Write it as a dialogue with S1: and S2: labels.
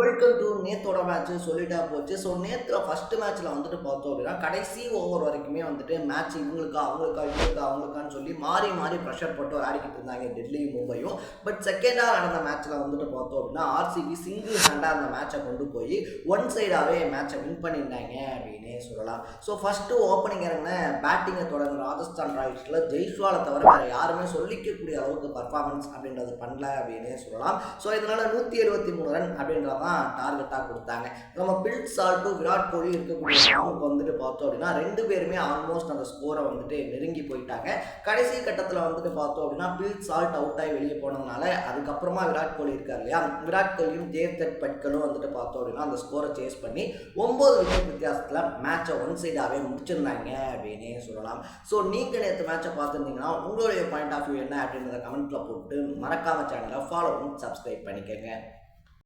S1: Welcome to நேத்தோட match சொல்லிட்டா போச்சு. So நேத்துல ஃபர்ஸ்ட் மேட்ச்ல வந்துட்டு பார்த்தோம் அப்படின்னா கடைசி ஓவர் வரைக்குமே வந்துட்டு மேட்ச் அவங்களுக்கான்னு சொல்லி மாறி மாறி ப்ரெஷர் போட்டு விளையாடிக்கிட்டு இருந்தாங்க டெல்லியும் மும்பையும். பட் செகண்டாக நடந்த மேட்ச்ல வந்துட்டு பார்த்தோம் அப்படின்னா ஆர்சிபி சிங்கிள் ஹேண்டாக அந்த மேட்சை கொண்டு போய் ஒன் சைடாகவே மேட்சை வின் பண்ணியிருந்தாங்க அப்படின்னே சொல்லலாம். ஸோ ஃபர்ஸ்ட் ஓப்பனிங் இறங்கின பேட்டிங்கை தொடர்ந்து ராஜஸ்தான் ராயல்ஸில் ஜெய்ஸ்வாலை தவிர வேறு யாருமே சொல்லிக்கக்கூடிய அளவுக்கு பர்ஃபார்மன்ஸ் அப்படின்றது பண்ணல அப்படின்னே சொல்லலாம். ஸோ இதனால 173 ரன் அப்படின்ற தான் டார்கெட்டாக கொடுத்தாங்க. நம்ம பில் சால்ட்டும் விராட் கோலி இருக்கக்கூடிய ஃபார்முக்கு வந்துட்டு பார்த்தோம் அப்படின்னா ரெண்டு பேருமே ஆல்மோஸ்ட் அந்த ஸ்கோரை வந்துட்டு நெருங்கி போயிட்டாங்க. கடைசி கட்டத்தில் வந்துட்டு பார்த்தோம் அப்படின்னா பில் சால்ட் அவுட் ஆகி வெளியே போனதுனால அதுக்கப்புறமா விராட் கோலி இருக்கார் இல்லையா, விராட் கோலியும் தேவ்தத் பட்கலும் வந்துட்டு பார்த்தோம் அப்படின்னா அந்த ஸ்கோரை சேஸ் பண்ணி 9 விக்கெட் வித்தியாசத்தில் மேட்சை ஒன் சைடாகவே முடிச்சிருந்தாங்க அப்படின்னே சொல்லலாம். ஸோ நீங்கள் நேற்று மேட்சை பார்த்துருந்தீங்கன்னா உங்களுடைய பாயிண்ட் ஆஃப் வியூ என்ன அப்படின்றத கமெண்ட்டில் போட்டு மறக்காம சேனலை ஃபாலோ பண்ணி சப்ஸ்கிரைப் பண்ணிக்கோங்க.